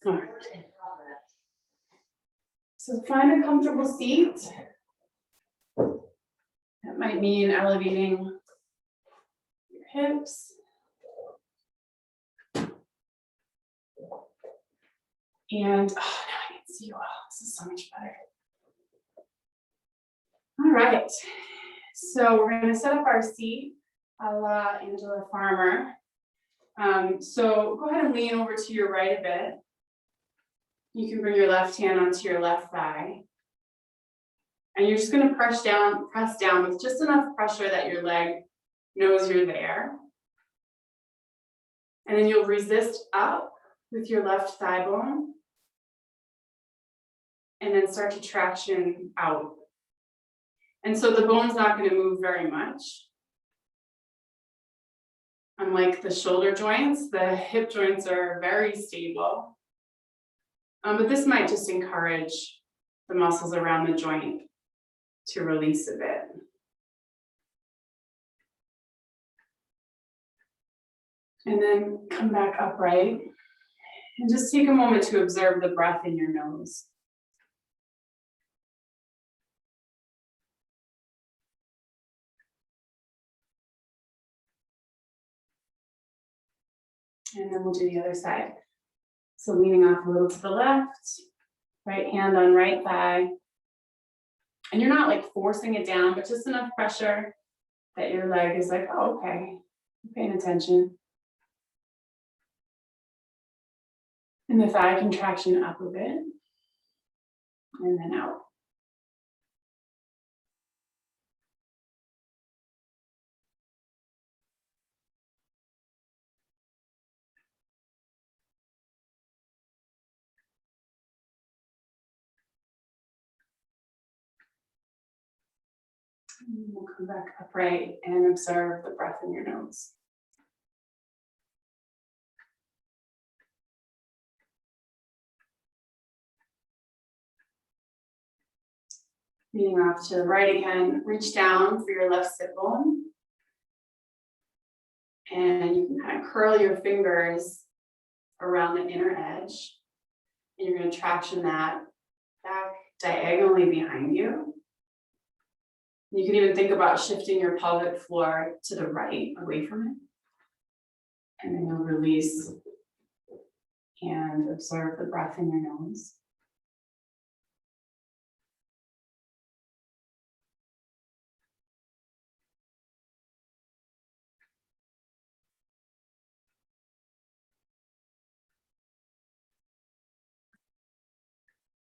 All right. So find a comfortable seat. That might mean elevating your hips. And now I can see you all. This is so much better. All right. So we're going to set up our seat a la Angela Farmer. So go ahead and lean over to your right a bit. You can bring your left hand onto your left thigh. And you're just going to press down with just enough pressure that your leg knows you're there. And then you'll resist up with your left thigh bone. And then start to traction out. And so the bone's not going to move very much. Unlike the shoulder joints, the hip joints are very stable. But this might just encourage the muscles around the joint to release a bit. And then come back upright. And just take a moment to observe the breath in your nose. And then we'll do the other side. So leaning off a little to the left, right hand on right thigh. And you're not like forcing it down, but just enough pressure that your leg is like, oh, okay, I'm paying attention. And the thigh contraction up a bit. And then out. And we'll come back upright and observe the breath in your nose. Leaning off to the right again, reach down for your left sit bone. And you can kind of curl your fingers around the inner edge. And you're going to traction that back diagonally behind you. You can even think about shifting your pelvic floor to the right, away from it. And then you'll release and observe the breath in your nose.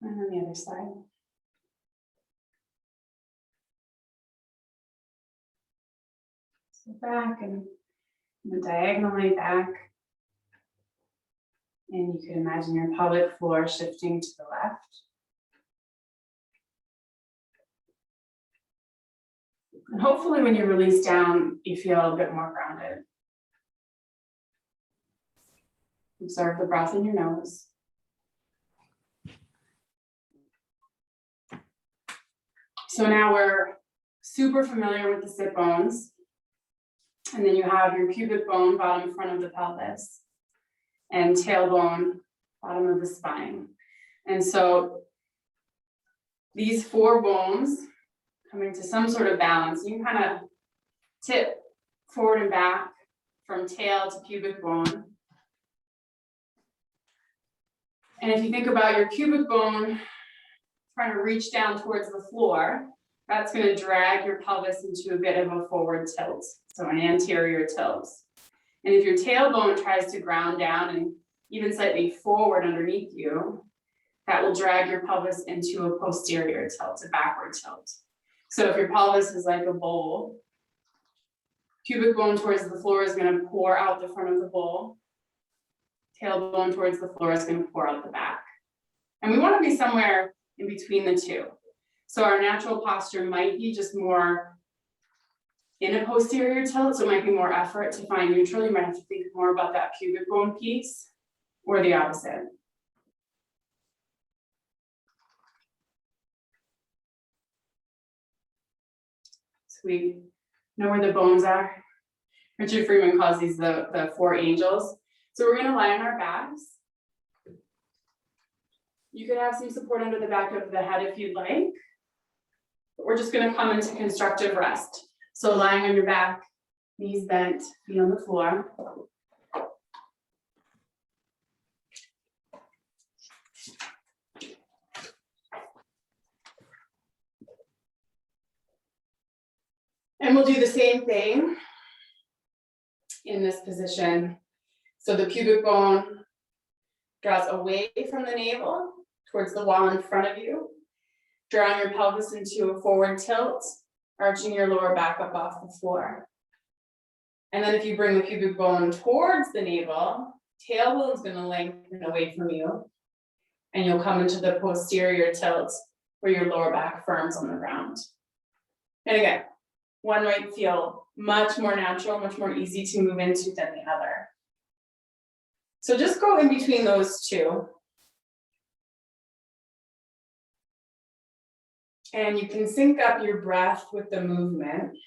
And then the other side. So back and diagonally back. And you can imagine your pelvic floor shifting to the left. And hopefully when you release down, you feel a bit more grounded. Observe the breath in your nose. So now we're super familiar with the sit bones. And then you have your pubic bone, bottom front of the pelvis, and tailbone, bottom of the spine. And so these four bones coming to some sort of balance, you can kind of tip forward and back from tail to pubic bone. And if you think about your pubic bone trying to reach down towards the floor, that's going to drag your pelvis into a bit of a forward tilt, so an anterior tilt. And if your tailbone tries to ground down and even slightly forward underneath you, that will drag your pelvis into a posterior tilt, a backward tilt. So if your pelvis is like a bowl, pubic bone towards the floor is going to pour out the front of the bowl. Tailbone towards the floor is going to pour out the back. And we want to be somewhere in between the two. So our natural posture might be just more in a posterior tilt, so it might be more effort to find neutral. You might have to think more about that pubic bone piece, or the opposite. So we know where the bones are. Richard Freeman calls these the four angels. So we're going to lie on our backs. You could have some support under the back of the head if you'd like. But we're just gonna come into constructive rest. So lying on your back, knees bent, feet on the floor. And we'll do the same thing in this position. So the pubic bone draws away from the navel towards the wall in front of you, drawing your pelvis into a forward tilt, arching your lower back up off the floor. And then if you bring the pubic bone towards the navel, tailbone is going to lengthen away from you, and you'll come into the posterior tilt where your lower back firms on the ground. And again, one might feel much more natural, much more easy to move into than the other. So just go in between those two. And you can sync up your breath with the movement.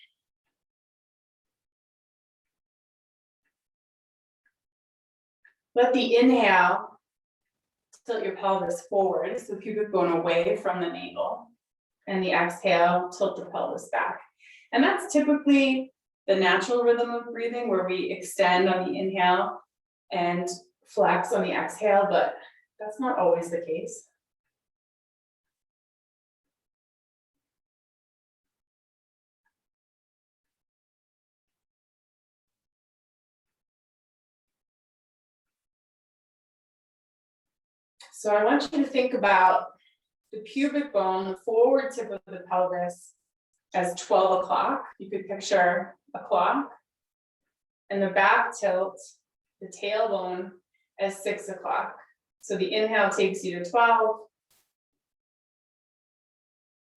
Let the inhale tilt your pelvis forward, so pubic bone away from the navel. And the exhale, tilt the pelvis back. And that's typically the natural rhythm of breathing, where we extend on the inhale and flex on the exhale, but that's not always the case. So I want you to think about the pubic bone, the forward tip of the pelvis, as 12 o'clock. You could picture a clock. And the back tilt, the tailbone, as 6 o'clock. So the inhale takes you to 12.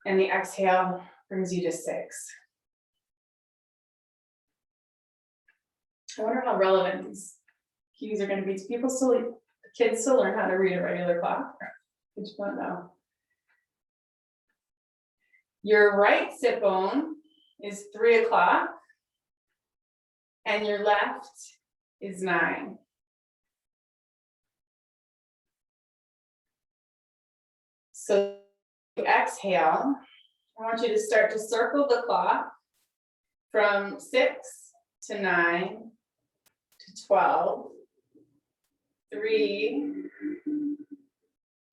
And the exhale brings you to 6. I wonder how relevant these cues are going to be. Do people still, kids still learn how to read a regular clock? I just don't know. Your right sit bone is 3 o'clock, and your left is 9. So exhale, I want you to start to circle the clock from 6 to 9 to 12, 3,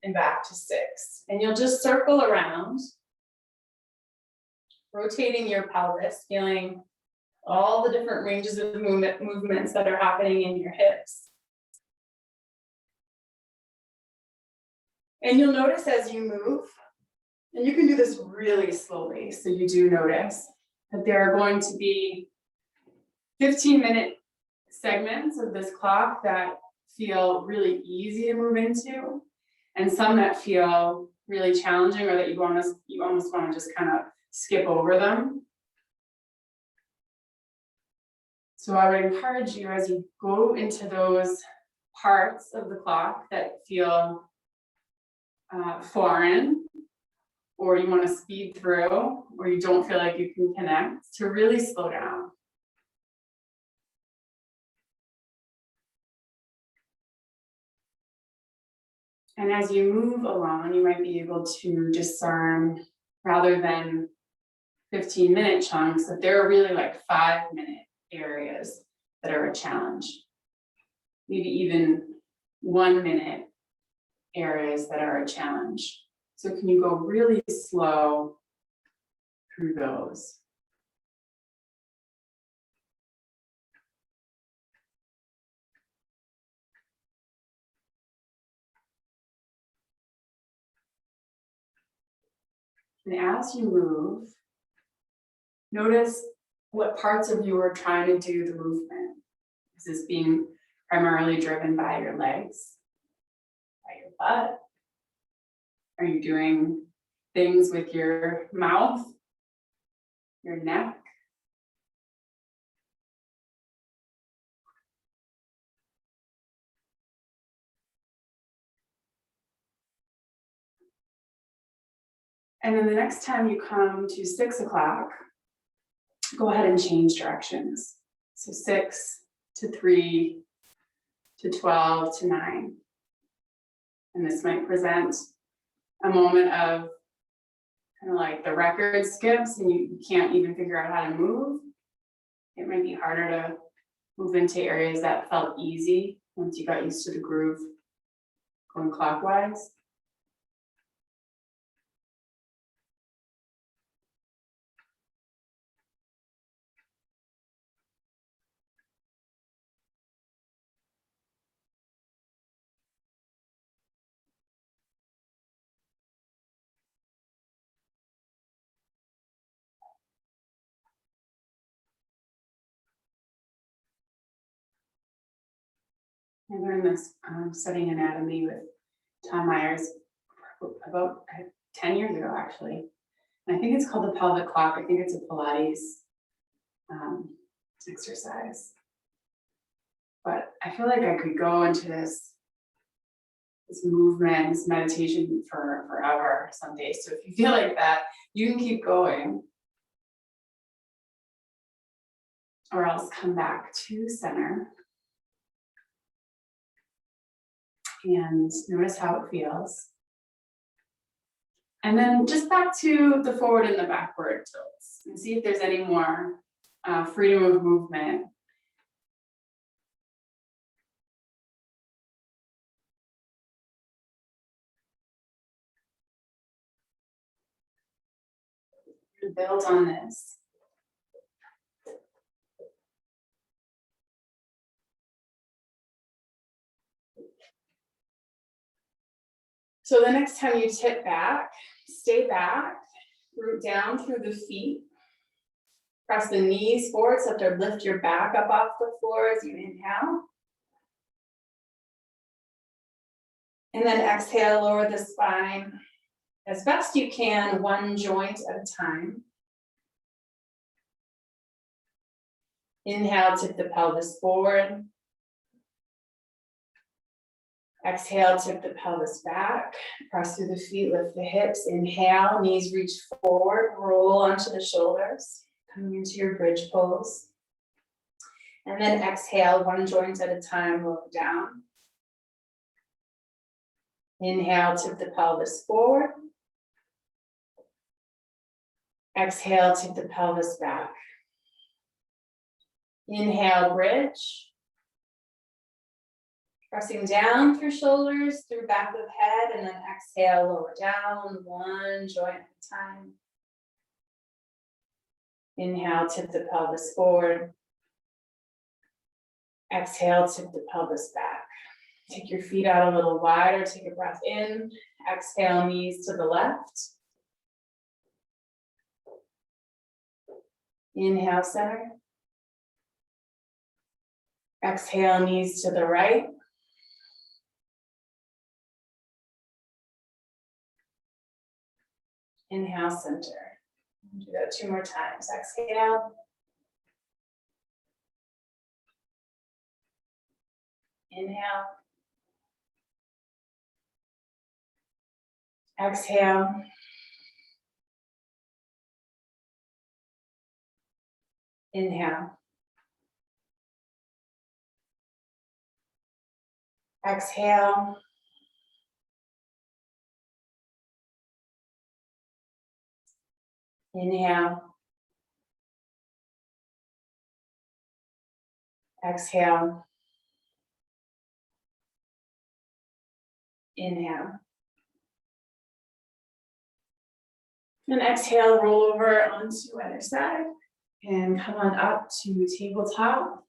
and back to 6. And you'll just circle around, rotating your pelvis, feeling all the different ranges of movements that are happening in your hips. And you'll notice as you move, and you can do this really slowly, so you do notice that there are going to be 15-minute segments of this clock that feel really easy to move into, and some that feel really challenging, or that you almost want to just kind of skip over them. So I would encourage you, as you go into those parts of the clock that feel foreign, or you want to speed through, or you don't feel like you can connect, to really slow down. And as you move along, you might be able to discern, rather than 15-minute chunks, that there are really like 5-minute areas that are a challenge. Maybe even 1-minute areas that are a challenge. So can you go really slow through those? And as you move, notice what parts of you are trying to do the movement. Is this being primarily driven by your legs, by your butt? Are you doing things with your mouth, your neck? And then the next time you come to 6 o'clock, go ahead and change directions. So 6 to 3 to 12 to 9. And And this might present a moment of kind of like the record skips and you can't even figure out how to move. It might be harder to move into areas that felt easy once you got used to the groove going clockwise. I learned this studying anatomy with Tom Myers about 10 years ago, actually. And I think it's called the pelvic clock. I think it's a Pilates exercise. But I feel like I could go into this movement, this meditation for forever some days. So if you feel like that, you can keep going. Or else come back to center. And notice how it feels. And then just back to the forward and the backward tilts and see if there's any more freedom of movement. Build on this. So the next time you tip back, stay back, root down through the feet. Press the knees forward, so to lift your back up off the floor as you inhale. And then exhale, lower the spine as best you can, one joint at a time. Inhale, tip the pelvis forward. Exhale, tip the pelvis back, press through the feet, lift the hips. Inhale, knees reach forward, roll onto the shoulders, coming into your bridge pose. And then exhale, one joint at a time, lower down. Inhale, tip the pelvis forward. Exhale, tip the pelvis back. Inhale, bridge. Pressing down through shoulders, through back of head, and then exhale, lower down, one joint at a time. Inhale, tip the pelvis forward. Exhale, tip the pelvis back. Take your feet out a little wider, take a breath in. Exhale, knees to the left. Inhale, center. Exhale, knees to the right. Inhale, center. Do that 2 more times. Exhale. Inhale. Exhale. Inhale. Exhale. Inhale. Exhale. Inhale. And exhale, roll over onto other side and come on up to tabletop.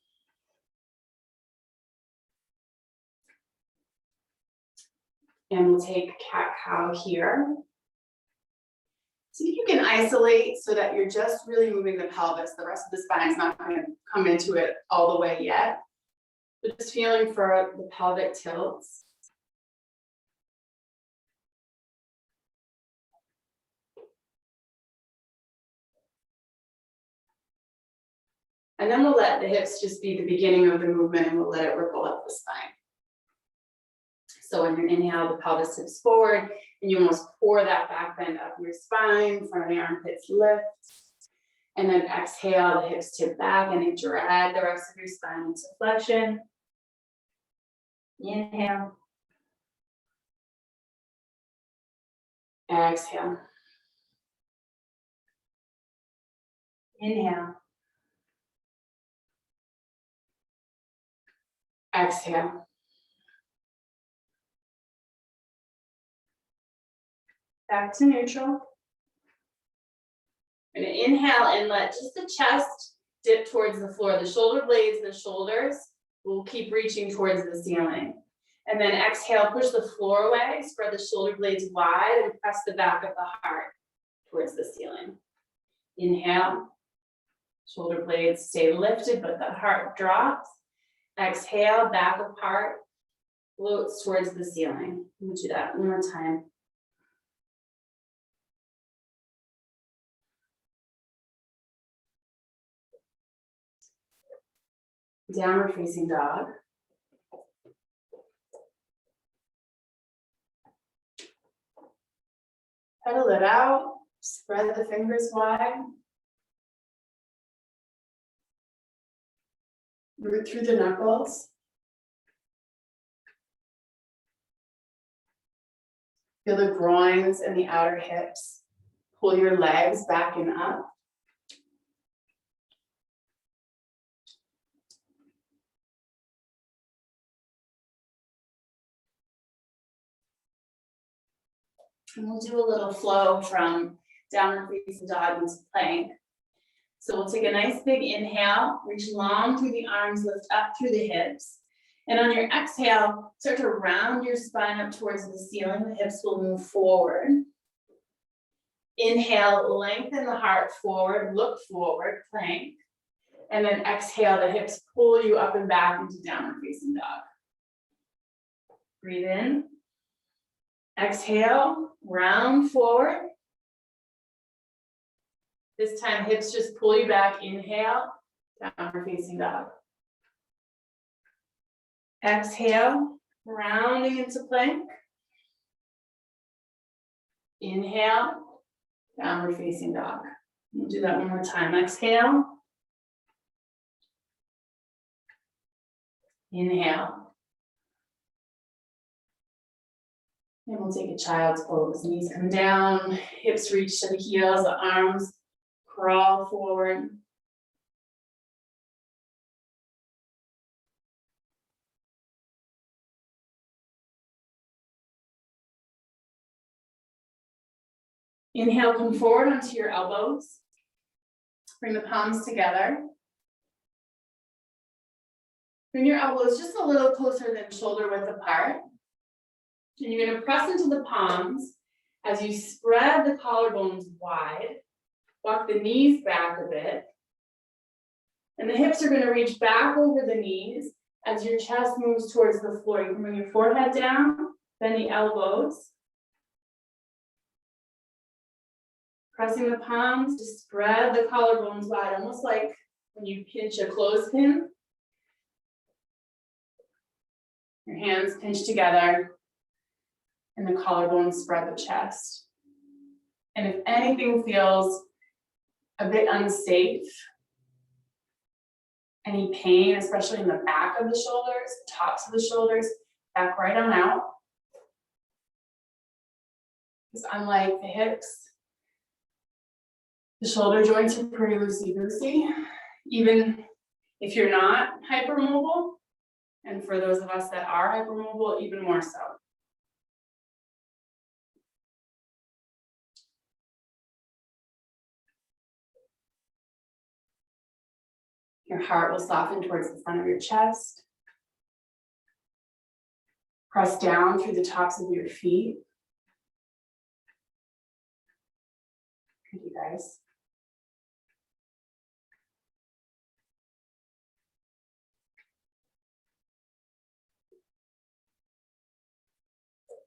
And we'll take cat-cow here. See if you can isolate so that you're just really moving the pelvis. The rest of the spine is not going to come into it all the way yet. But just feeling for the pelvic tilts. And then we'll let the hips just be the beginning of the movement and we'll let it ripple up the spine. So when you inhale, the pelvis tips forward and you almost pour that back bend up your spine, front of the armpits lift. And then exhale, the hips tip back and you drag the rest of your spine into flexion. Inhale. Exhale. Inhale. Exhale. Back to neutral. And inhale and let just the chest dip towards the floor. The shoulder blades and the shoulders will keep reaching towards the ceiling. And then exhale, push the floor away, spread the shoulder blades wide and press the back of the heart towards the ceiling. Inhale, shoulder blades stay lifted, but the heart drops. Exhale, back apart, floats towards the ceiling. We'll do that one more time. Downward facing dog. Pedal it out, spread the fingers wide. Root through the knuckles. Feel the groins and the outer hips. Pull your legs back and up. And we'll do a little flow from downward facing dog into plank. So we'll take a nice big inhale, reach long through the arms, lift up through the hips. And on your exhale, start to round your spine up towards the ceiling. The hips will move forward. Inhale, lengthen the heart forward, look forward, plank. And then exhale, the hips pull you up and back into downward facing dog. Breathe in. Exhale, round forward. This time, hips just pull you back. Inhale, downward facing dog. Exhale, rounding into plank. Inhale, downward facing dog. We'll do that one more time. Exhale. Inhale. And we'll take a child's pose. Knees come down, hips reach to the heels, the arms crawl forward. Inhale, come forward onto your elbows. Bring the palms together. Bring your elbows just a little closer than shoulder width apart. And you're going to press into the palms as you spread the collarbones wide. Walk the knees back a bit. And the hips are going to reach back over the knees as your chest moves towards the floor. You can bring your forehead down, bend the elbows. Pressing the palms to spread the collarbones wide, almost like when you pinch a clothespin. Your hands pinch together. And the collarbones spread the chest. And if anything feels a bit unsafe, any pain, especially in the back of the shoulders, tops of the shoulders, back right on out. Because unlike the hips, the shoulder joints are pretty loosey-goosey, even if you're not hypermobile. And for those of us that are hypermobile, even more so. Your heart will soften towards the front of your chest. Press down through the tops of your feet. Good, you guys.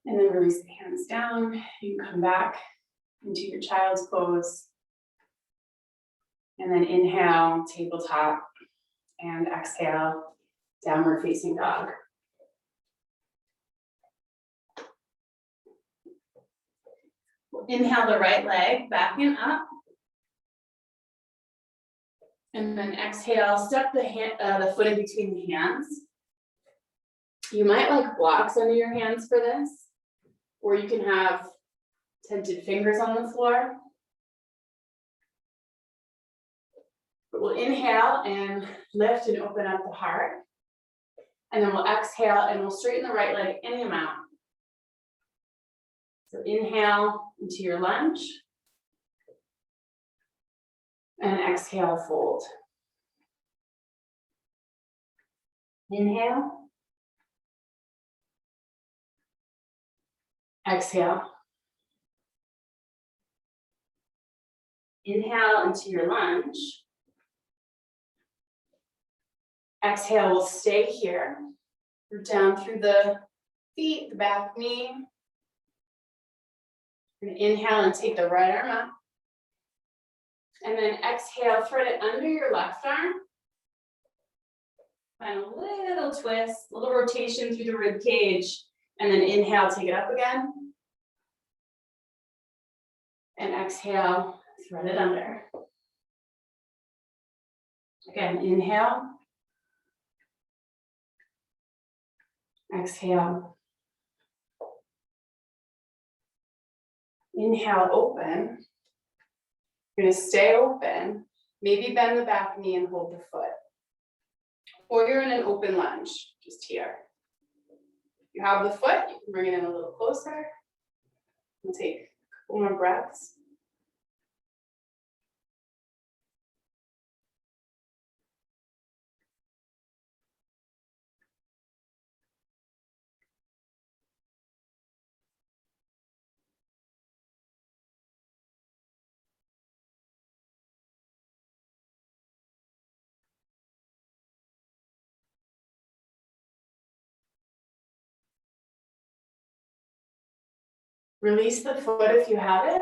And then release the hands down. You can come back into your child's pose. And then inhale, tabletop, and exhale, downward facing dog. Inhale the right leg back and up. And then exhale, step the foot in between the hands. You might like blocks under your hands for this, or you can have tented fingers on the floor. But we'll inhale and lift and open up the heart. And then we'll exhale and we'll straighten the right leg any amount. So inhale into your lunge. And exhale, fold. Inhale. Exhale. Inhale into your lunge. Exhale, we'll stay here. We're down through the feet, the back knee. We're gonna inhale and take the right arm up. And then exhale, thread it under your left arm. Find a little twist, a little rotation through the rib cage. And then inhale, take it up again. And exhale, thread it under. Again, inhale. Exhale. Inhale, open. You're gonna stay open. Maybe bend the back knee and hold the foot. Or you're in an open lunge, just here. You have the foot, you can bring it in a little closer. We'll take a couple more breaths. Release the foot if you have it.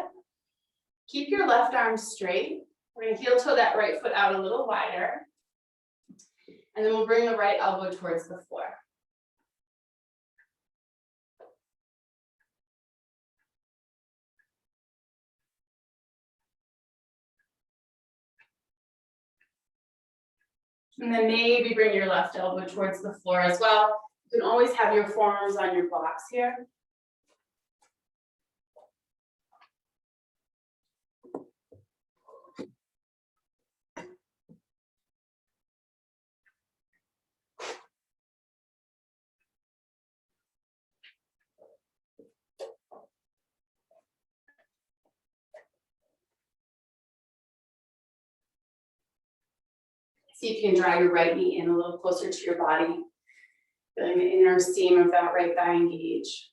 Keep your left arm straight. We're gonna heel toe that right foot out a little wider. And then we'll bring the right elbow towards the floor. And then maybe bring your left elbow towards the floor as well. You can always have your forearms on your blocks here. See if you can drag your right knee in a little closer to your body. Feeling the inner seam of that right thigh engage.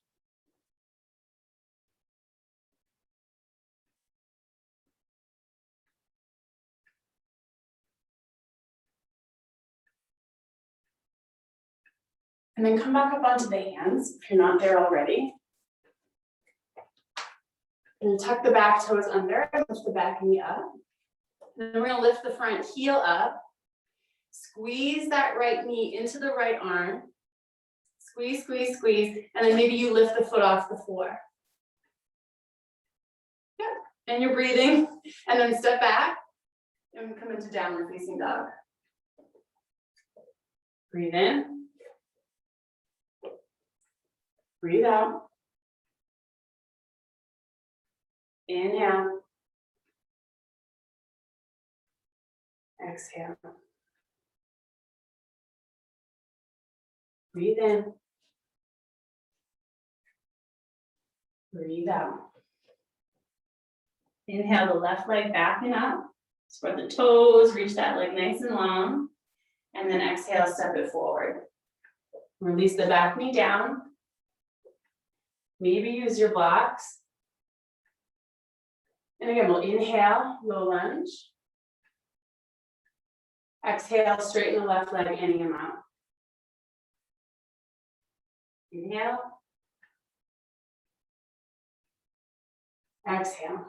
And then come back up onto the hands if you're not there already. And tuck the back toes under, lift the back knee up. And then we're gonna lift the front heel up. Squeeze that right knee into the right arm. Squeeze, squeeze, squeeze. And then maybe you lift the foot off the floor. Good. And you're breathing. And then step back. And come into downward facing dog. Breathe in. Breathe out. Inhale. Exhale. Breathe in. Breathe out. Inhale the left leg back and up. Spread the toes, reach that leg nice and long. And then exhale, step it forward. Release the back knee down. Maybe use your blocks. And again, we'll inhale, low lunge. Exhale, straighten the left leg any amount. Inhale. Exhale.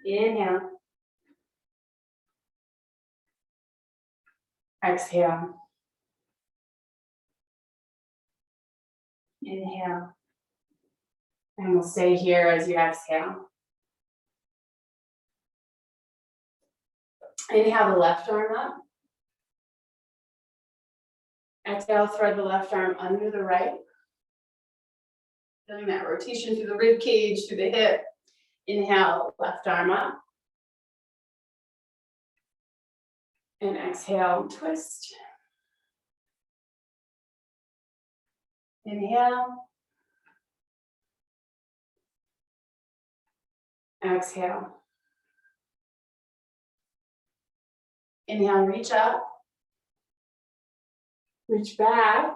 Inhale. Exhale. Inhale. And we'll stay here as you exhale. Inhale the left arm up. Exhale, thread the left arm under the right. Feeling that rotation through the rib cage, through the hip. Inhale, left arm up. And exhale, twist. Inhale. Exhale. Inhale, reach up. Reach back.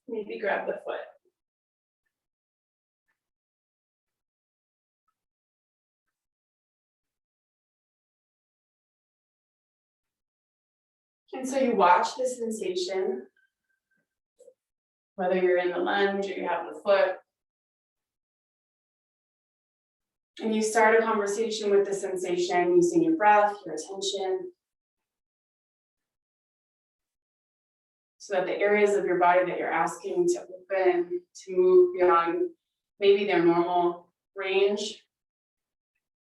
Maybe grab the foot. And so you watch the sensation, whether you're in the lunge or you have the foot. And you start a conversation with the sensation using your breath, your attention. So that the areas of your body that you're asking to open, to move beyond maybe their normal range,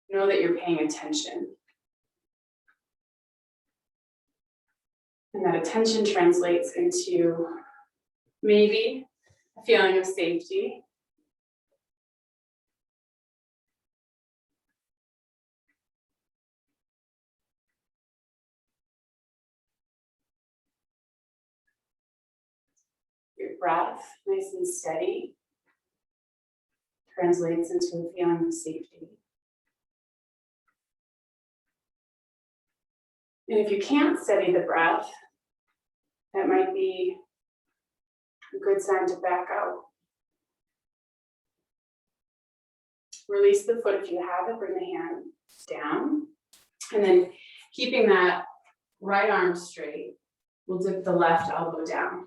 know that you're paying attention. And that attention translates into maybe a feeling of safety. Your breath, nice and steady, translates into a feeling of safety. And if you can't steady the breath, that might be a good sign to back out. Release the foot if you have it, bring the hand down. And then keeping that right arm straight, we'll dip the left elbow down.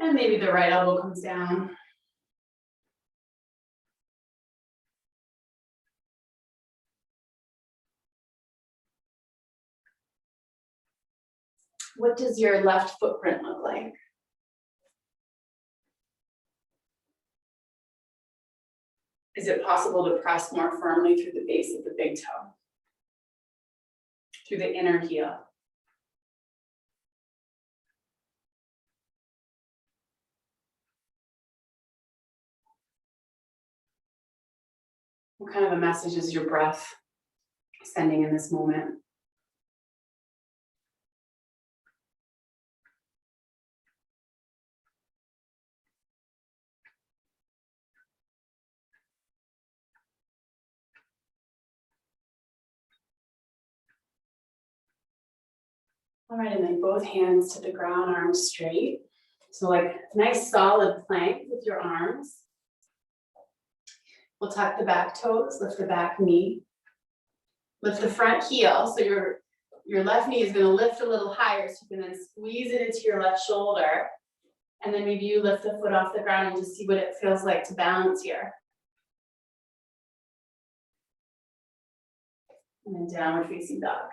And maybe the right elbow comes down. What does your left footprint look like? Is it possible to press more firmly through the base of the big toe? Through the inner heel? What kind of a message is your breath sending in this moment? All right, and then both hands to the ground, arms straight. So like nice solid plank with your arms. We'll tuck the back toes, lift the back knee. Lift the front heel, so your left knee is gonna lift a little higher, so you can then squeeze it into your left shoulder. And then maybe you lift the foot off the ground and just see what it feels like to balance here. And then downward facing dog.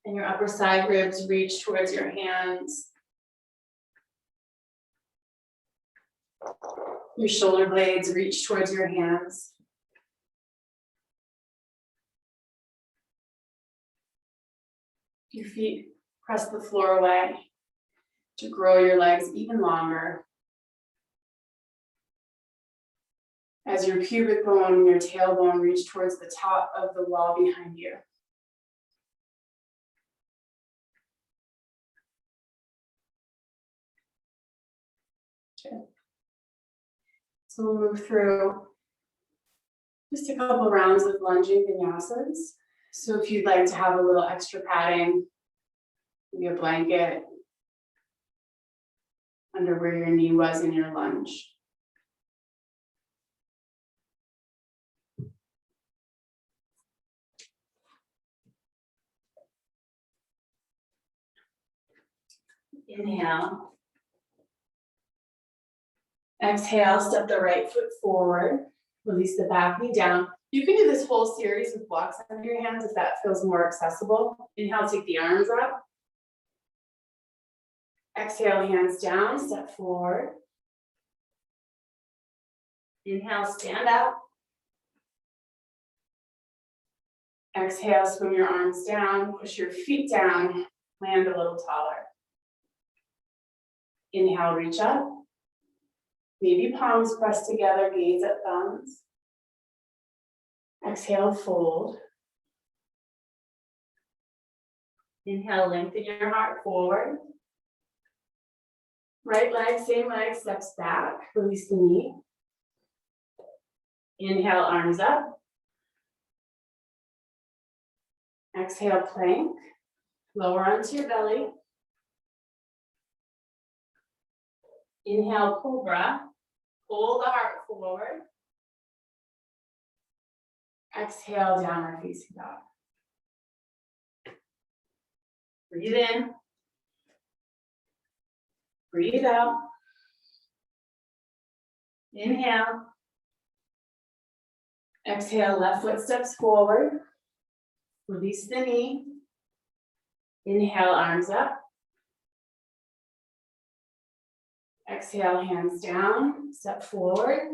And your upper side ribs reach towards your hands. Your shoulder blades reach towards your hands. Your feet press the floor away to grow your legs even longer. As your pubic bone and your tailbone reach towards the top of the wall behind you. Okay. So we'll move through just a couple rounds of lunging vinyasas. So if you'd like to have a little extra padding, maybe a blanket under where your knee was in your lunge. Inhale. Exhale, step the right foot forward. Release the back knee down. You can do this whole series with blocks under your hands if that feels more accessible. Inhale, take the arms up. Exhale, hands down, step forward. Inhale, stand up. Exhale, swim your arms down, push your feet down, land a little taller. Inhale, reach up. Maybe palms pressed together, gaze at thumbs. Exhale, fold. Inhale, lengthen your heart forward. Right leg, same leg, steps back, release the knee. Inhale, arms up. Exhale, plank. Lower onto your belly. Inhale, cobra. Pull the heart forward. Exhale, downward facing dog. Breathe in. Breathe out. Inhale. Exhale, left foot steps forward. Release the knee. Inhale, arms up. Exhale, hands down, step forward.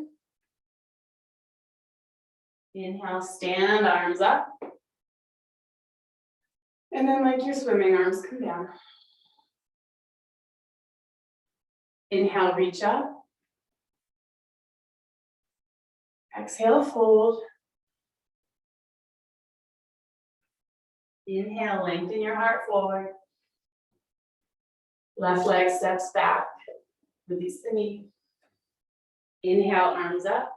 Inhale, stand, arms up. And then like you're swimming, arms come down. Inhale, reach up. Exhale, fold. Inhale, lengthen your heart forward. Left leg steps back. Release the knee. Inhale, arms up.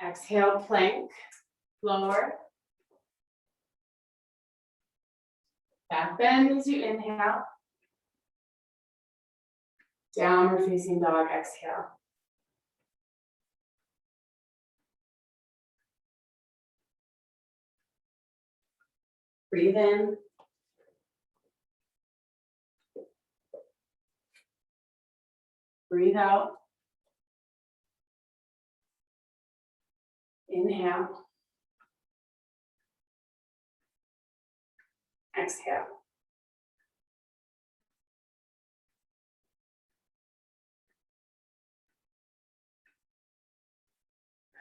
Exhale, plank. Lower. Back bend as you inhale. Downward facing dog, exhale. Breathe in. Breathe out. Inhale. Exhale.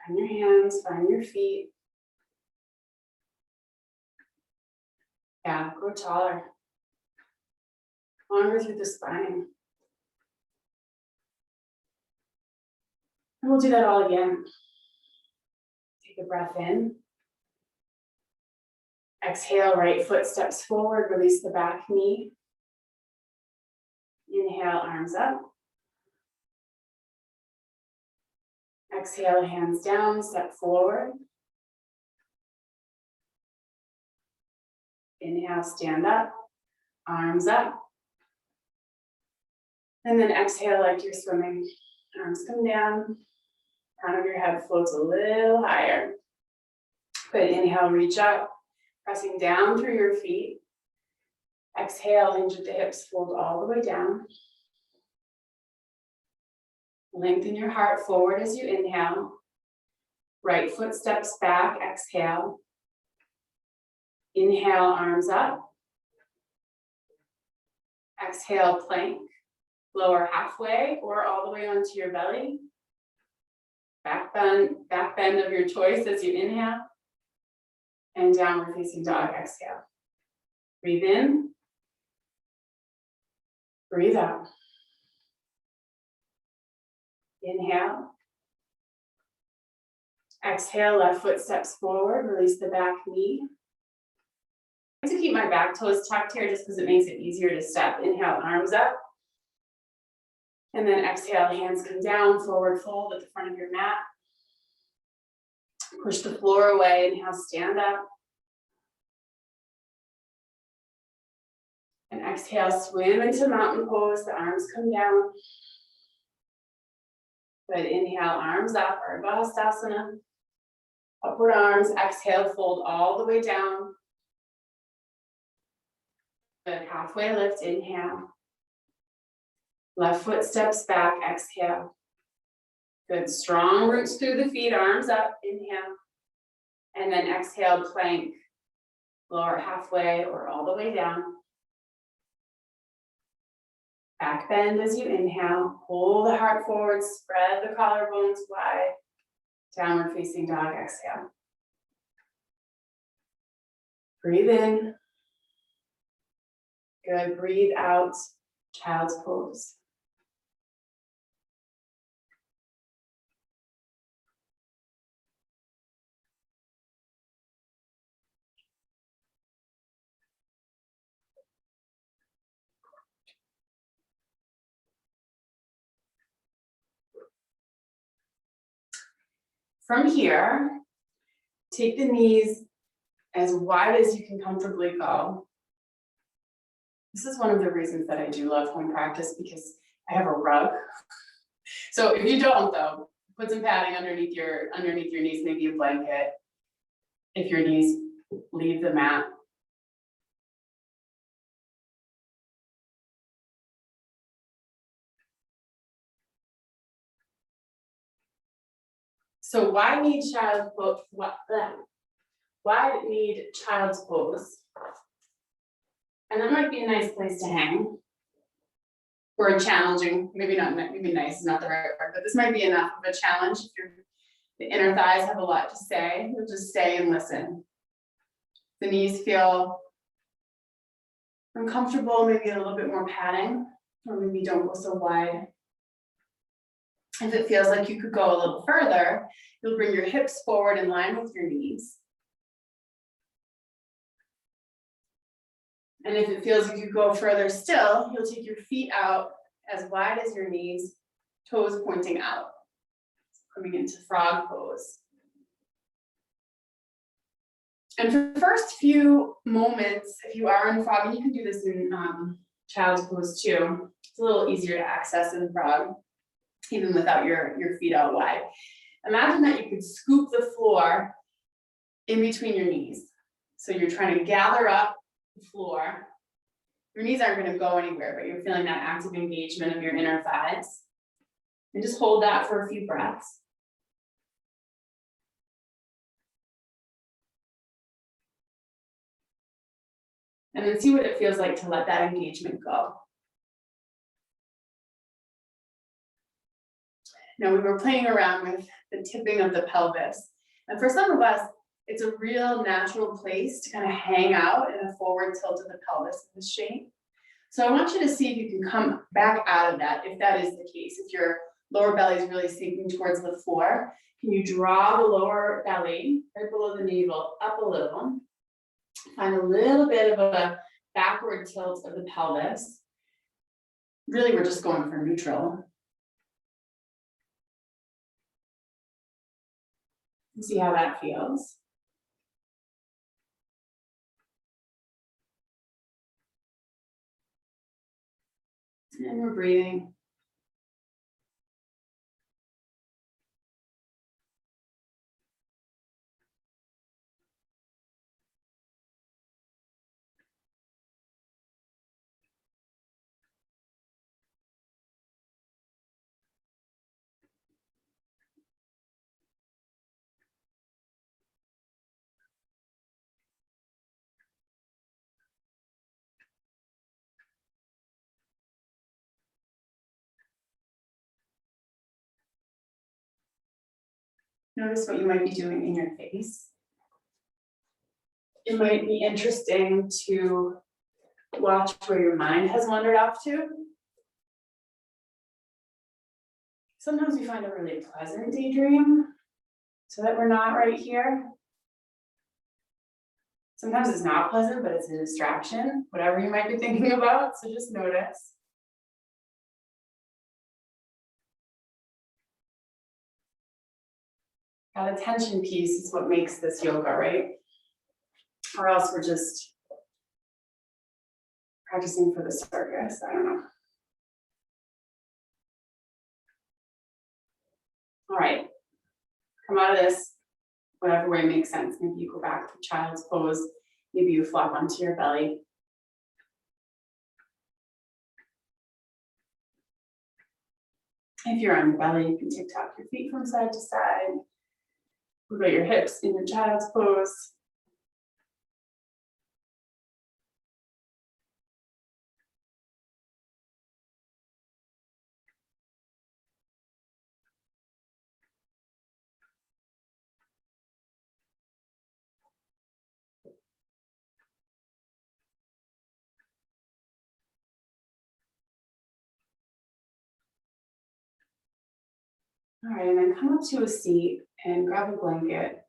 Find your hands, find your feet. Yeah, grow taller. Longer through the spine. And we'll do that all again. Take a breath in. Exhale, right foot steps forward, release the back knee. Inhale, arms up. Exhale, hands down, step forward. Inhale, stand up, arms up. And then exhale like you're swimming. Arms come down, crown of your head floats a little higher. Good, inhale, reach up, pressing down through your feet. Exhale, hinge at the hips, fold all the way down. Lengthen your heart forward as you inhale. Right foot steps back, exhale. Inhale, arms up. Exhale, plank. Lower halfway or all the way onto your belly. Back bend of your choice as you inhale. And downward facing dog, exhale. Breathe in. Breathe out. Inhale. Exhale, left foot steps forward, release the back knee. I like to keep my back toes tucked here just because it makes it easier to step. Inhale, arms up. And then exhale, hands come down, forward fold at the front of your mat. Push the floor away, inhale, stand up. And exhale, swim into mountain pose, the arms come down. Good, inhale, arms up, Ardha Hastasana. Upward arms, exhale, fold all the way down. halfway lift, inhale. Left foot steps back, exhale. Good, strong roots through the feet, arms up, inhale. And then exhale, plank. Lower halfway or all the way down. Back bend as you inhale, pull the heart forward, spread the collarbones wide. Downward facing dog, exhale. Breathe in. Good, breathe out, child's pose. From here, take the knees as wide as you can comfortably go. This is one of the reasons that I do love home practice, because I have a rug. So if you don't though, put some padding underneath your knees, maybe a blanket. If your knees leave the mat. So why need child's pose? Why need child's pose? And that might be a nice place to hang. Or a challenging, maybe nice is not the right word, but this might be enough of a challenge if the inner thighs have a lot to say. You'll just stay and listen. The knees feel uncomfortable, maybe a little bit more padding, or maybe don't go so wide. If it feels like you could go a little further, you'll bring your hips forward in line with your knees. And if it feels like you go further still, you'll take your feet out as wide as your knees, toes pointing out. Coming into frog pose. And for the first few moments, if you are in frog, and you can do this in child's pose too, it's a little easier to access in frog, even without your feet out wide. Imagine that you could scoop the floor in between your knees. So you're trying to gather up the floor. Your knees aren't going to go anywhere, but you're feeling that active engagement of your inner thighs. And just hold that for a few breaths. And then see what it feels like to let that engagement go. Now we were playing around with the tipping of the pelvis. And for some of us, it's a real natural place to kind of hang out in a forward tilt of the pelvis in this shape. So I want you to see if you can come back out of that, if that is the case. If your lower belly is really sinking towards the floor, can you draw the lower belly right below the navel up a little? Find a little bit of a backward tilt of the pelvis. Really, we're just going for neutral. See how that feels. And we're breathing. Notice what you might be doing in your face. It might be interesting to watch where your mind has wandered off to. Sometimes we find a really pleasant daydream so that we're not right here. Sometimes it's not pleasant, but it's a distraction, whatever you might be thinking about, so just notice. That attention piece is what makes this yoga, right? Or else we're just practicing for the circus, I don't know. All right, come out of this, whatever way makes sense. Maybe you go back to child's pose, maybe you flop onto your belly. If you're on your belly, you can tick-tock your feet from side to side. Wiggle your hips in your child's pose. All right, and then come up to a seat and grab a blanket.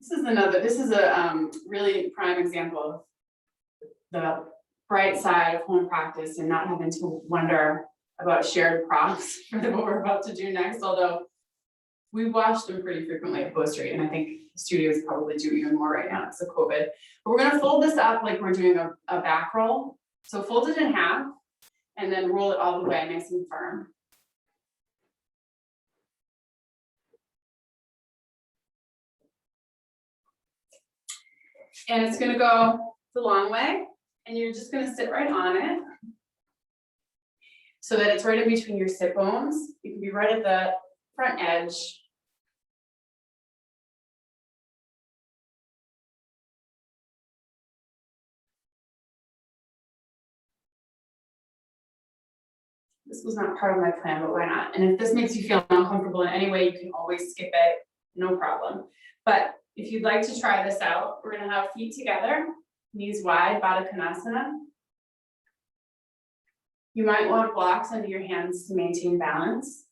This is a really prime example of the bright side of home practice and not having to wonder about shared props for what we're about to do next, although we watch them pretty frequently at Post Street, and I think studios probably do even more right now because of COVID. But we're gonna fold this up like we're doing a back roll. So fold it in half and then roll it all the way nice and firm. And it's gonna go the long way, and you're just gonna sit right on it so that it's right in between your sit bones. You can be right at the front edge. This was not part of my plan, but why not? And if this makes you feel uncomfortable in any way, you can always skip it, no problem. But if you'd like to try this out, we're gonna have feet together, knees wide, Baddha Konasana. You might want blocks under your hands to maintain balance.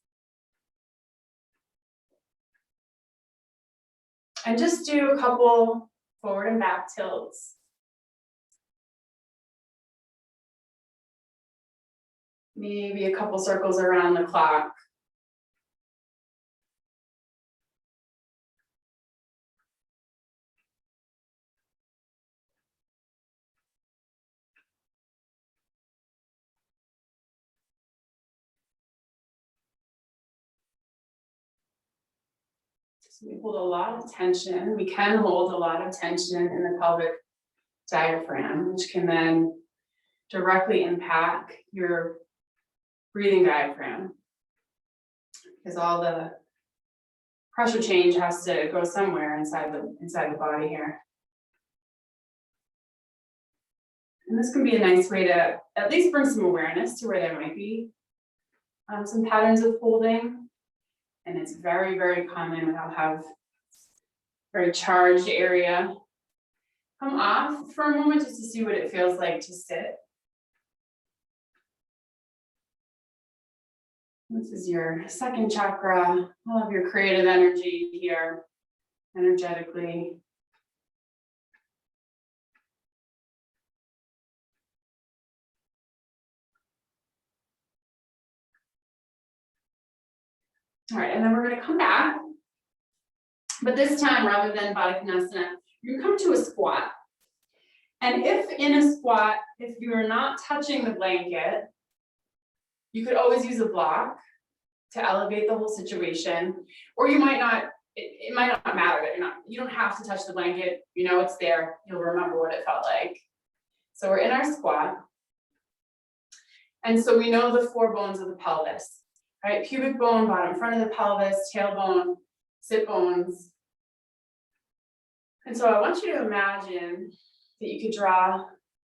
And just do a couple forward and back tilts. Maybe a couple circles around the clock. So we hold a lot of tension. We can hold a lot of tension in the pelvic diaphragm, which can then directly impact your breathing diaphragm, because all the pressure change has to go somewhere inside the body here. And this can be a nice way to at least bring some awareness to where there might be some patterns of holding. And it's very, very common. I'll have very charged area. Come off for a moment just to see what it feels like to sit. This is your second chakra, all of your creative energy here, energetically. All right, and then we're gonna come back. But this time, rather than Baddha Konasana, you come to a squat. And if in a squat, if you are not touching the blanket, you could always use a block to elevate the whole situation, or you might not, it might not matter that you don't have to touch the blanket, you know it's there, you'll remember what it felt like. So we're in our squat. And so we know the 4 bones of the pelvis, right? Pubic bone, bottom front of the pelvis, tailbone, sit bones. And so I want you to imagine that you could draw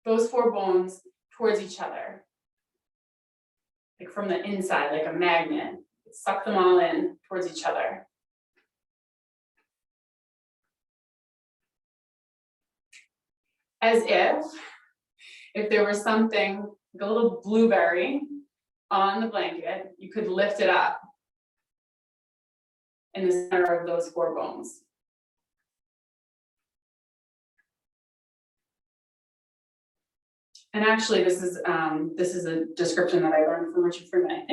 those 4 bones towards each other. Like from the inside, like a magnet, suck them all in towards each other. As if there was something, like a little blueberry on the blanket, you could lift it up in the center of those 4 bones. And actually, this is a description that I learned from Richard Freeman.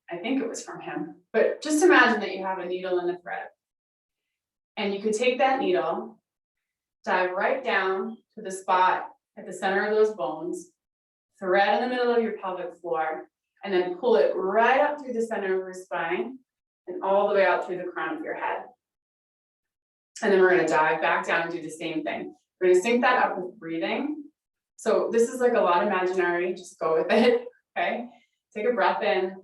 I think it was from him. But just imagine that you have a needle and a thread. And you could take that needle, dive right down to the spot at the center of those bones, thread in the middle of your pelvic floor, and then pull it right up through the center of your spine and all the way out through the crown of your head. And then we're gonna dive back down and do the same thing. We're gonna sync that up with breathing. So this is like a lot imaginary, just go with it, okay? Take a breath in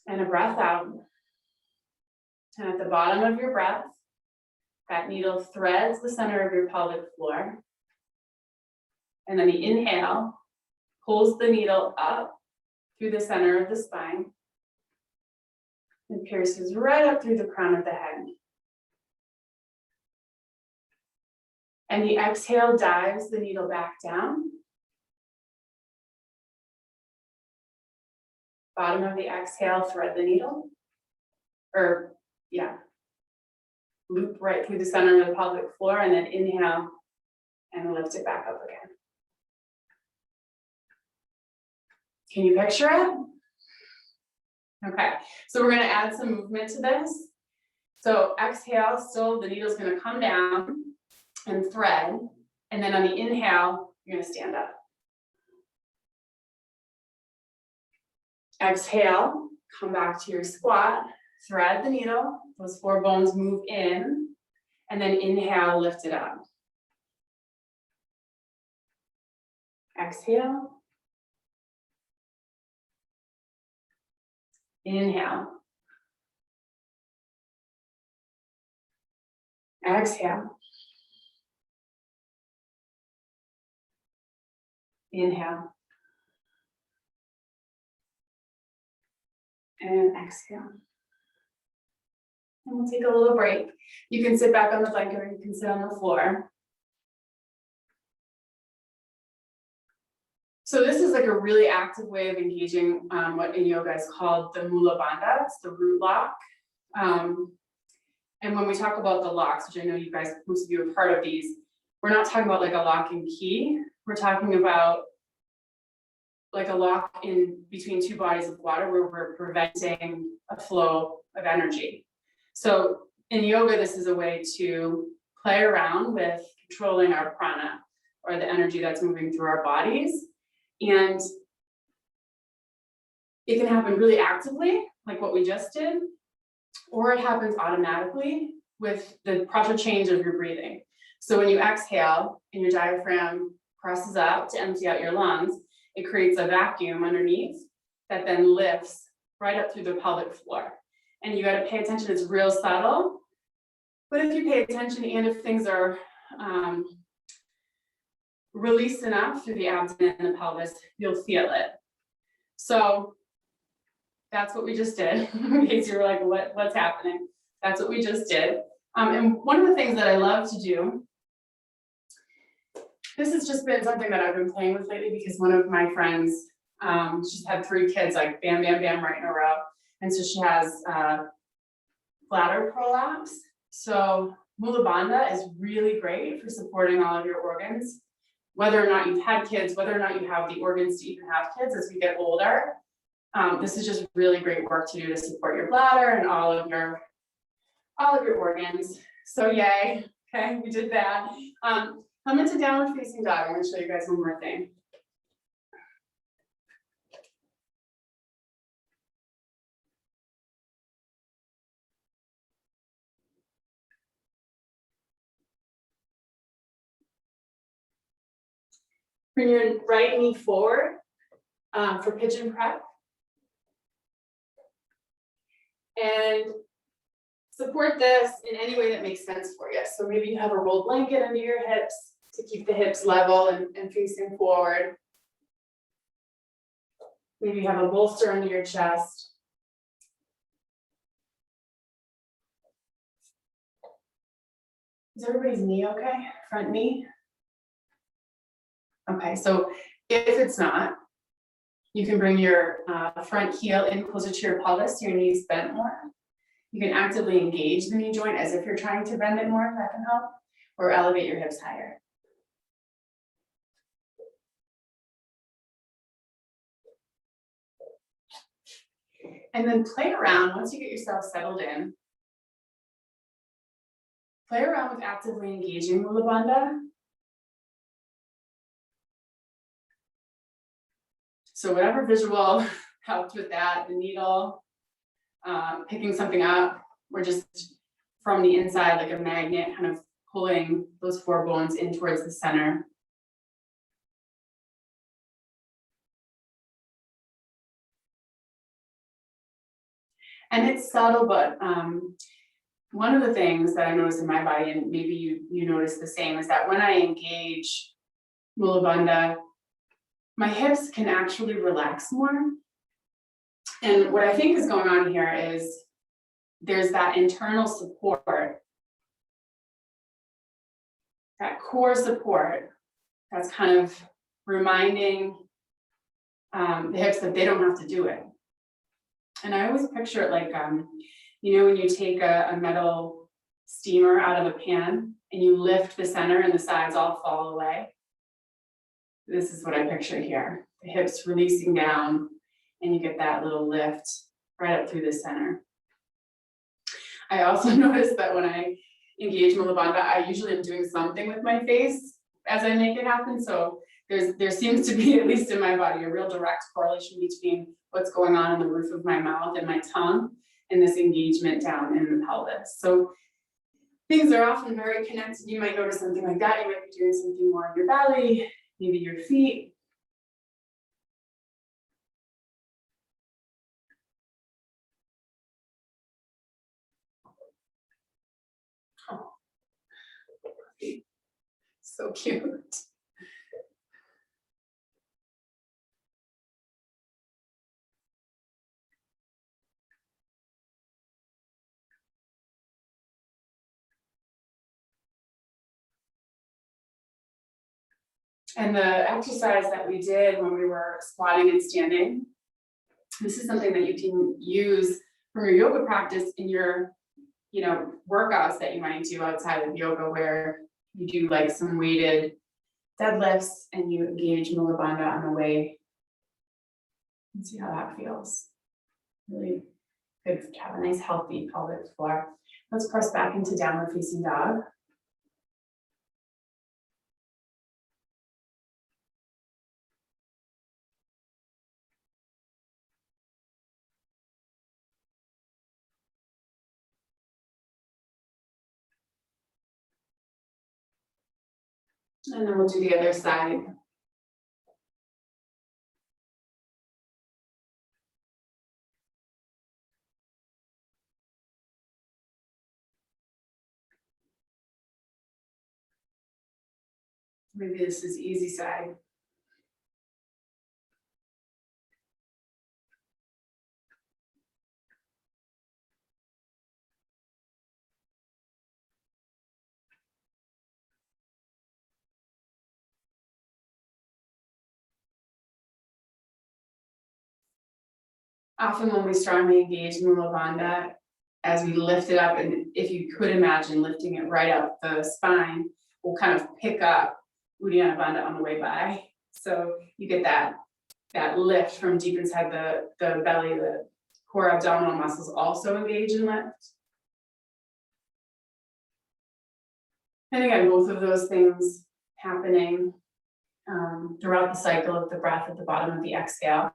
and a breath out. And at the bottom of your breath, that needle threads the center of your pelvic floor. And then the inhale pulls the needle up through the center of the spine and pierces right up through the crown of the head. And the exhale dives the needle back down. Bottom of the exhale, thread the needle. Loop right through the center of the pelvic floor, and then inhale and lift it back up again. Can you picture it? Okay, so we're gonna add some movement to this. So exhale, still the needle's gonna come down and thread, and then on the inhale, you're gonna stand up. Exhale, come back to your squat, thread the needle, those 4 bones move in, and then inhale, lift it up. Exhale. Inhale. Exhale. Inhale. And exhale. And we'll take a little break. You can sit back on the blanket or you can sit on the floor. So this is like a really active way of engaging what in yoga is called the Mula Bandha, it's the root lock. And when we talk about the locks, which I know you guys, most of you are part of these, we're not talking about like a lock and key. We're talking about like a lock in between 2 bodies of water where we're preventing a flow of energy. So in yoga, this is a way to play around with controlling our prana, or the energy that's moving through our bodies. And it can happen really actively, like what we just did, or it happens automatically with the proper change of your breathing. So when you exhale and your diaphragm presses up to empty out your lungs, it creates a vacuum underneath that then lifts right up through the pelvic floor. And you got to pay attention, it's real subtle. But if you pay attention and if things are released enough through the abdomen and the pelvis, you'll feel it. So that's what we just did. In case you're like, what's happening? That's what we just did. And one of the things that I love to do, this has just been something that I've been playing with lately because one of my friends, she's had 3 kids, like bam, bam, bam, right in a row. And so she has bladder prolapse. So Mula Bandha is really great for supporting all of your organs, whether or not you've had kids, whether or not you have the organs to even have kids as we get older. This is just really great work to do to support your bladder and all of your organs. So yay, okay, we did that. Come into downward facing dog. I'm gonna show you guys one more thing. Bring your right knee forward for pigeon prep. And support this in any way that makes sense for you. So maybe you have a rolled blanket under your hips to keep the hips level and facing forward. Maybe you have a bolster under your chest. Is everybody's knee okay? Front knee? Okay, so if it's not, you can bring your front heel in closer to your pelvis, your knees bent more. You can actively engage the knee joint as if you're trying to bend it more, that can help, or elevate your hips higher. And then play around, once you get yourself settled in, play around with actively engaging Mula Bandha. So whatever visual helped with that, the needle, picking something up, or just from the inside, like a magnet, kind of pulling those 4 bones in towards the center. And it's subtle, but one of the things that I notice in my body, and maybe you notice the same, is that when I engage Mula Bandha, my hips can actually relax more. And what I think is going on here is there's that internal support, that core support, that's kind of reminding the hips that they don't have to do it. And I always picture it like, you know, when you take a metal steamer out of a pan and you lift the center and the sides all fall away. This is what I picture here. The hips releasing down and you get that little lift right up through the center. I also notice that when I engage Mula Bandha, I usually am doing something with my face as I make it happen. So there seems to be, at least in my body, a real direct correlation between what's going on in the roof of my mouth and my tongue and this engagement down in the pelvis. So things are often very connected. You might notice something like that. You might be doing something more in your belly, maybe your feet. Oh, so cute. And the exercise that we did when we were squatting and standing, this is something that you can use from your yoga practice in your, you know, workouts that you might do outside of yoga, where you do like some weighted deadlifts and you engage Mula Bandha on the way. And see how that feels. Really good to have a nice healthy pelvic floor. Let's press back into downward facing dog. And then we'll do the other side. Maybe this is easy side. Often when we strongly engage Mula Bandha, as we lift it up, and if you could imagine lifting it right up the spine, we'll kind of pick up Uddiyana Bandha on the way by. So you get that lift from deep inside the belly. The core abdominal muscles also engage and lift. And again, both of those things happening throughout the cycle of the breath at the bottom of the exhale.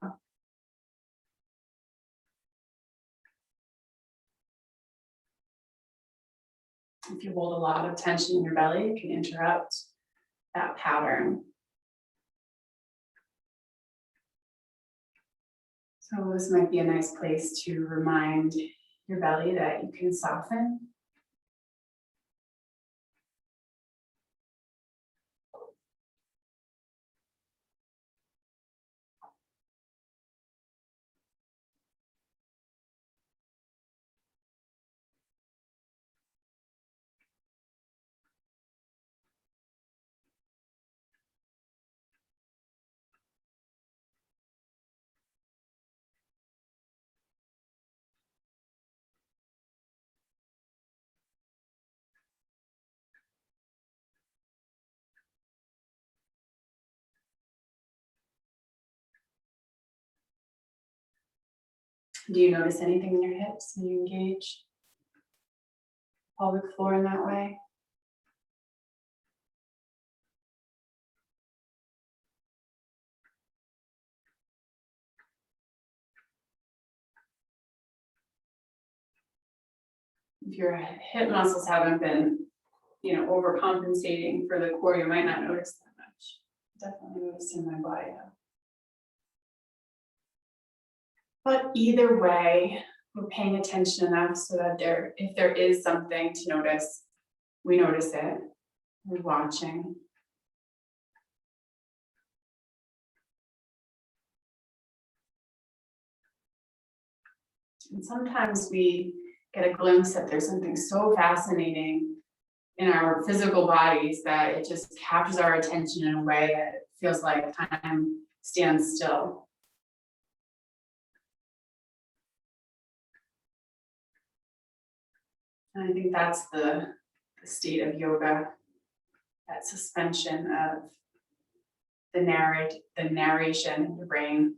If you hold a lot of tension in your belly, it can interrupt that pattern. So this might be a nice place to remind your belly that you can soften. Do you notice anything in your hips when you engage pelvic floor in that way? If your hip muscles haven't been, overcompensating for the core, you might not notice that much. Definitely noticing my body now. But either way, we're paying attention enough so that if there is something to notice, we notice it. We're watching. And sometimes we get a glimpse that there's something so fascinating in our physical bodies that it just captures our attention in a way that it feels like time stands still. And I think that's the state of yoga, that suspension of the narration in your brain.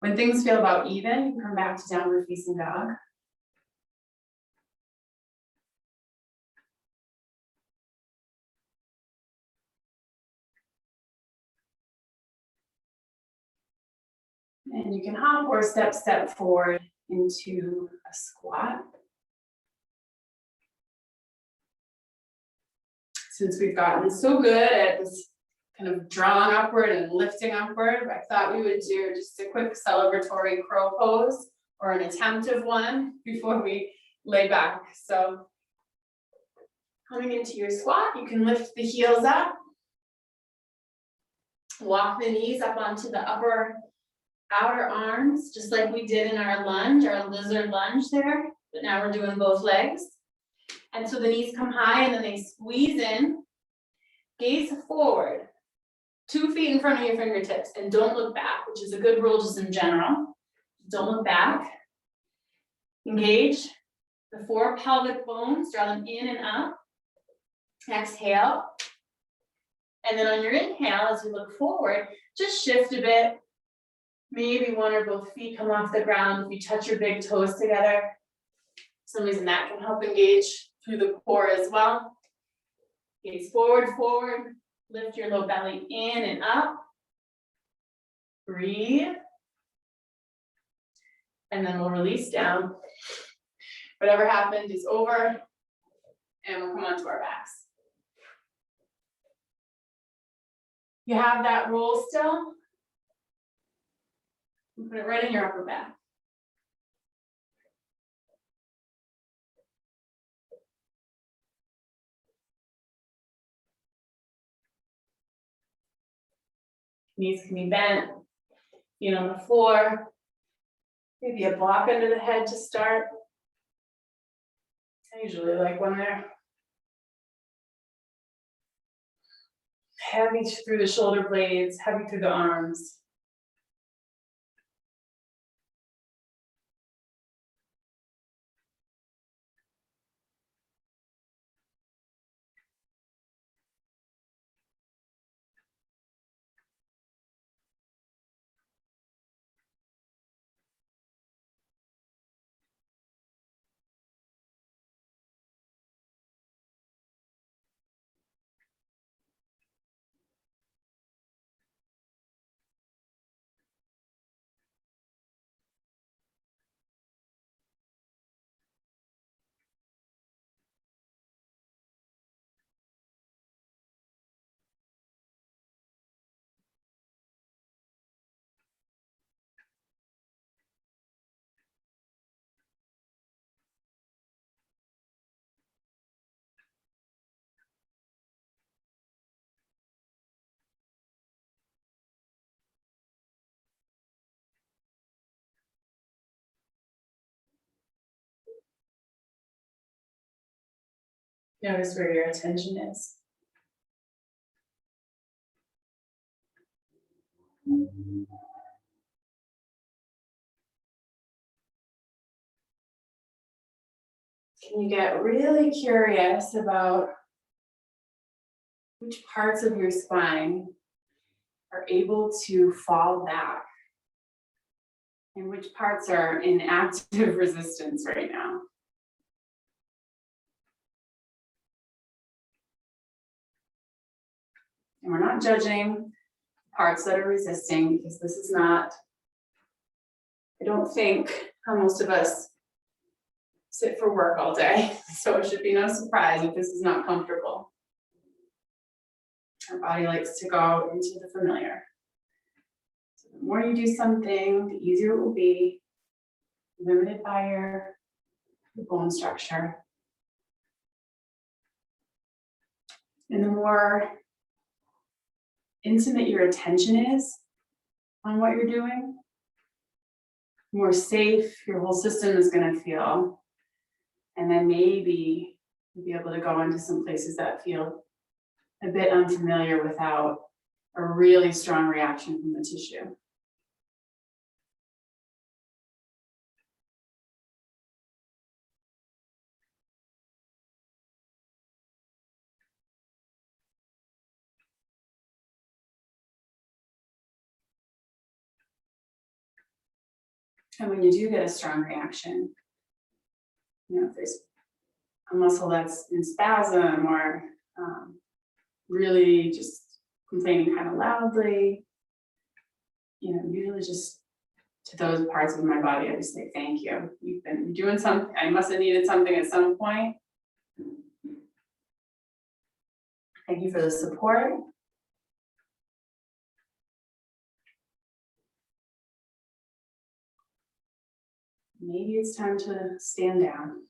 When things feel about even, you come back to downward facing dog. And you can hop or step forward into a squat. Since we've gotten so good at this kind of drawing upward and lifting upward, I thought we would do just a quick celebratory crow pose or an attempt of one before we lay back. So coming into your squat, you can lift the heels up, walk the knees up onto the upper outer arms, just like we did in our lunge, our lizard lunge there, but now we're doing both legs. And so the knees come high and then they squeeze in, gaze forward, 2 feet in front of your fingertips, and don't look back, which is a good rule just in general. Don't look back. Engage the 4 pelvic bones, draw them in and up. Exhale. And then on your inhale, as you look forward, just shift a bit. Maybe 1 or both feet come off the ground. If you touch your big toes together, for some reason that can help engage through the core as well. Gaze forward, lift your low belly in and up. Breathe. And then we'll release down. Whatever happened is over. And we'll come onto our backs. You have that roll still? Put it right in your upper back. Knees can be bent, feet on the floor. Maybe a block under the head to start. I usually like one there. Heavy through the shoulder blades, heavy through the arms. Notice where your attention is. Can you get really curious about which parts of your spine are able to fall back and which parts are in active resistance right now? And we're not judging parts that are resisting because this is not, I don't think how most of us sit for work all day, so it should be no surprise if this is not comfortable. Our body likes to go into the familiar. So the more you do something, the easier it will be, limited by your bone structure. And the more intimate your attention is on what you're doing, the more safe your whole system is going to feel. And then maybe you'll be able to go into some places that feel a bit unfamiliar without a really strong reaction from the tissue. And when you do get a strong reaction, if there's a muscle that's in spasm or really just complaining kind of loudly, usually just to those parts of my body, I just say, thank you. You've been doing something. I must have needed something at some point. Thank you for the support. Maybe it's time to stand down.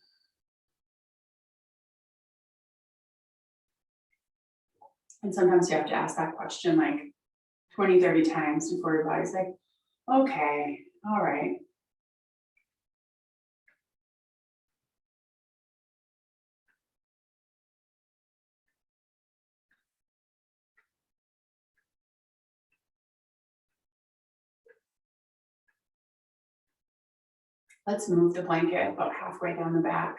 And sometimes you have to ask that question like 20, 30 times before your body's like, okay, all right. Let's move the blanket about halfway down the back.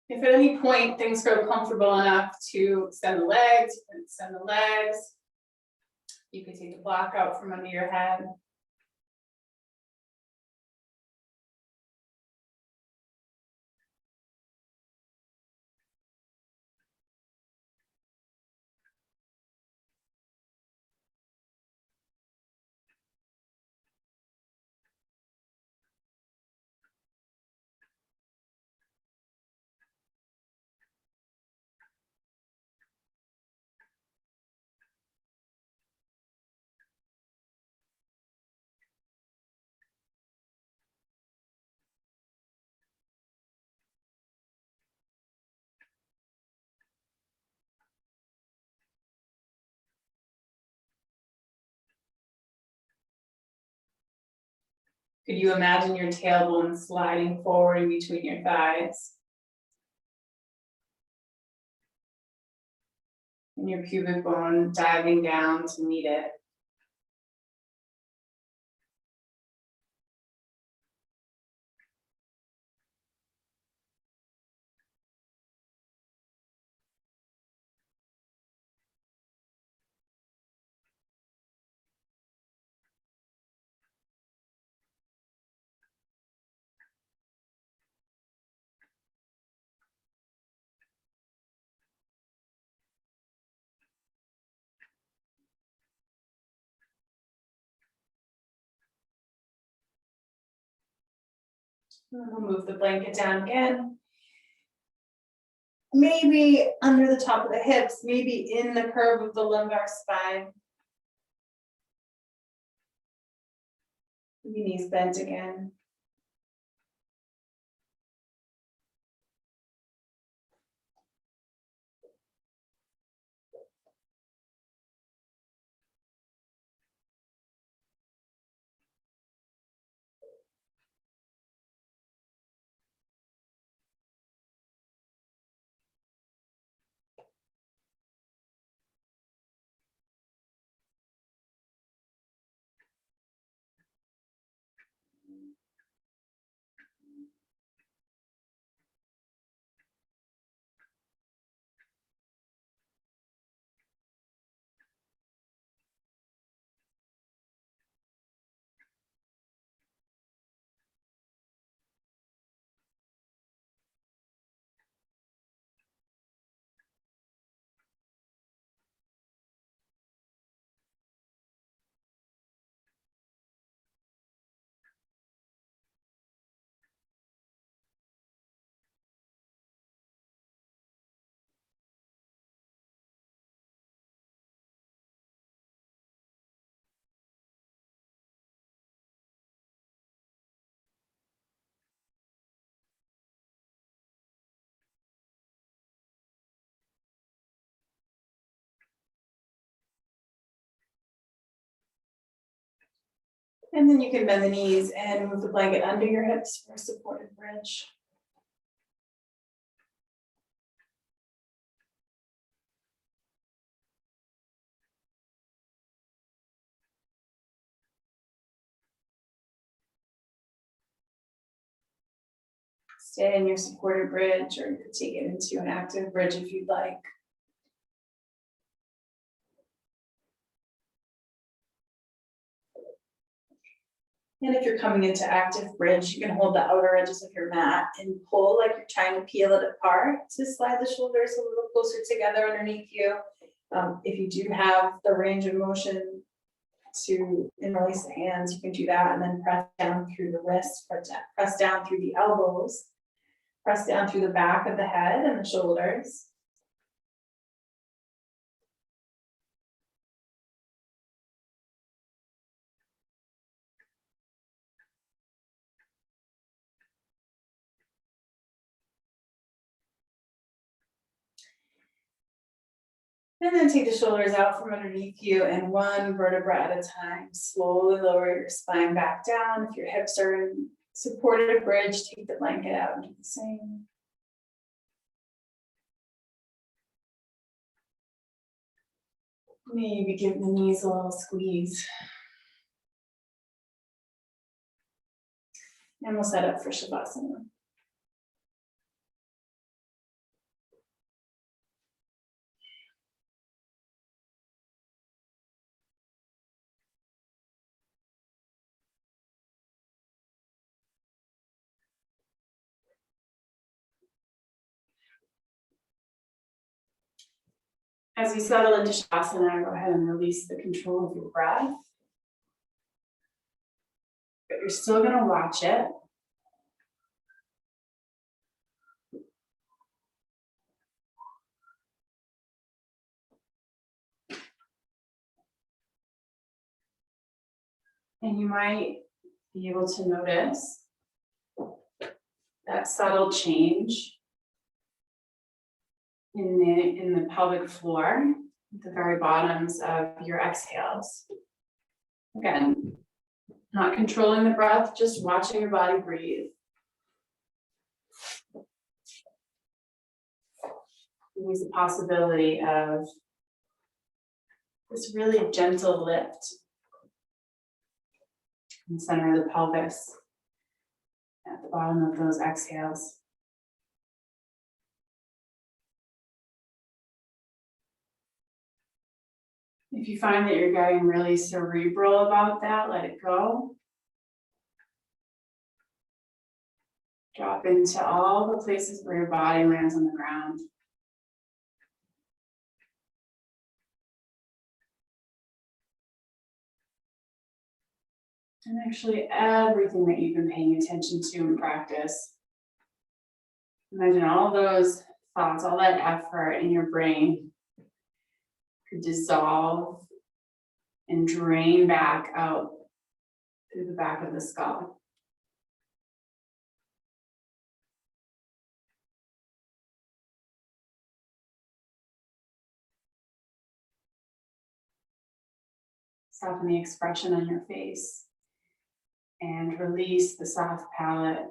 If at any point things grow comfortable enough to extend the legs, you can extend the legs. You can take the block out from under your head. Could you imagine your tailbone sliding forward in between your thighs? And your pubic bone diving down to meet it. We'll move the blanket down again. Maybe under the top of the hips, maybe in the curve of the lumbar spine. Maybe knees bent again. And then you can bend the knees and move the blanket under your hips for a supported bridge. Stay in your supported bridge, or you could take it into an active bridge if you'd like. And if you're coming into active bridge, you can hold the outer edges of your mat and pull like you're trying to peel it apart to slide the shoulders a little closer together underneath you. If you do have the range of motion to interlace the hands, you can do that, and then press down through the wrists, press down through the elbows, press down through the back of the head and the shoulders. And then take the shoulders out from underneath you, and one vertebra at a time, slowly lower your spine back down. If your hips are in supported bridge, take the blanket out and do the same. Maybe give the knees a little squeeze. And we'll set up for Shavasana. As you settle into Shavasana, go ahead and release the control of your breath. But you're still going to watch it. And you might be able to notice that subtle change in the pelvic floor, at the very bottoms of your exhales. Again, not controlling the breath, just watching your body breathe. There's a possibility of this really gentle lift in the center of the pelvis at the bottom of those exhales. If you find that you're getting really cerebral about that, let it go. Drop into all the places where your body lands on the ground. And actually everything that you've been paying attention to in practice. Imagine all those thoughts, all that effort in your brain could dissolve and drain back out through the back of the skull. Soften the expression on your face and release the soft palate.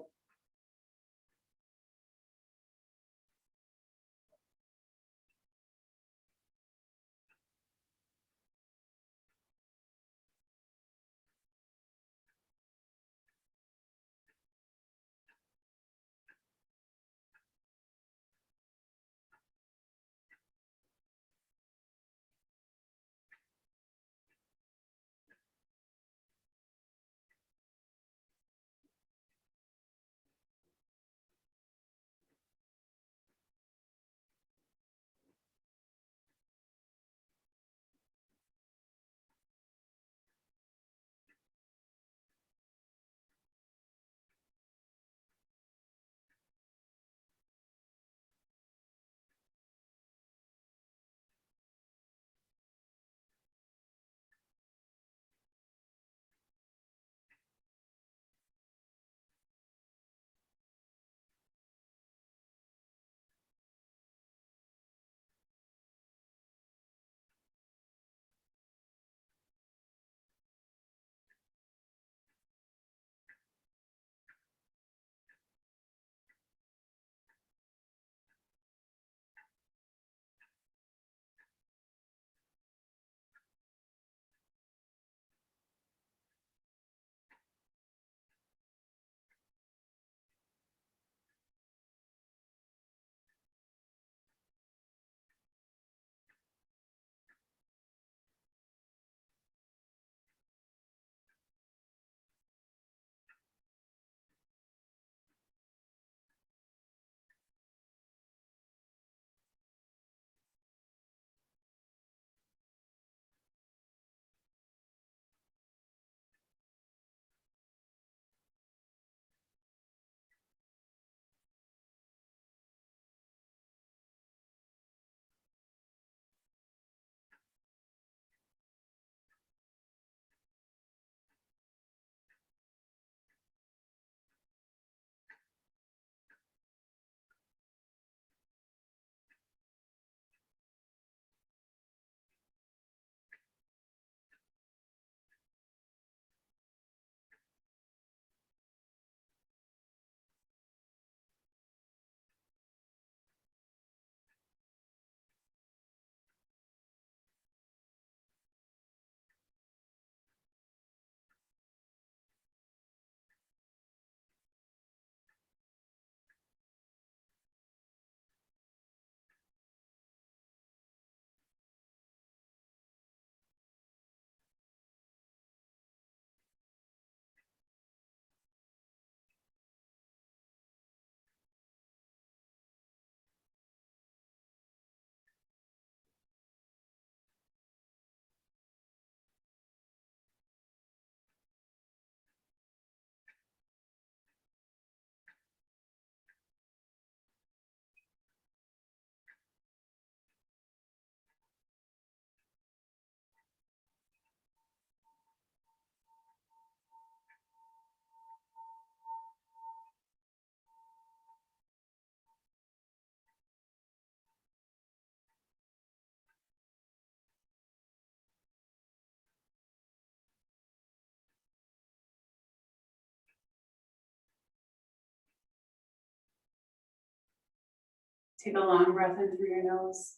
Take a long breath in through your nose.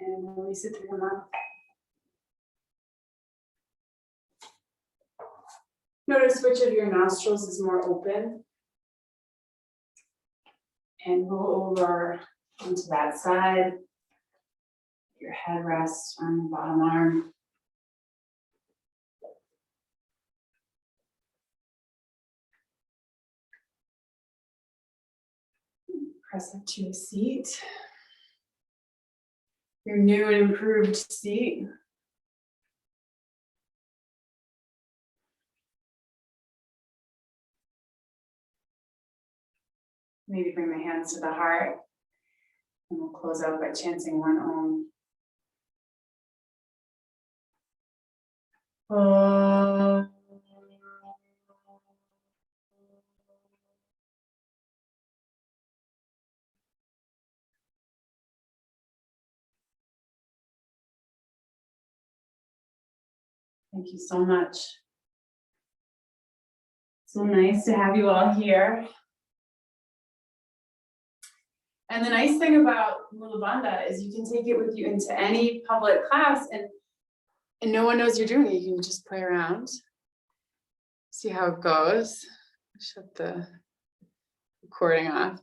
And release it through your mouth. Notice which of your nostrils is more open. And roll over onto that side. Your head rests on your bottom arm. Press up to a seat. Your new and improved seat. Maybe bring the hands to the heart. And we'll close out by chanting one Om. Om. Thank you so much. So nice to have you all here. And the nice thing about Mula Bandha is you can take it with you into any public class and no one knows you're doing it. You can just play around, see how it goes. Shut the recording off.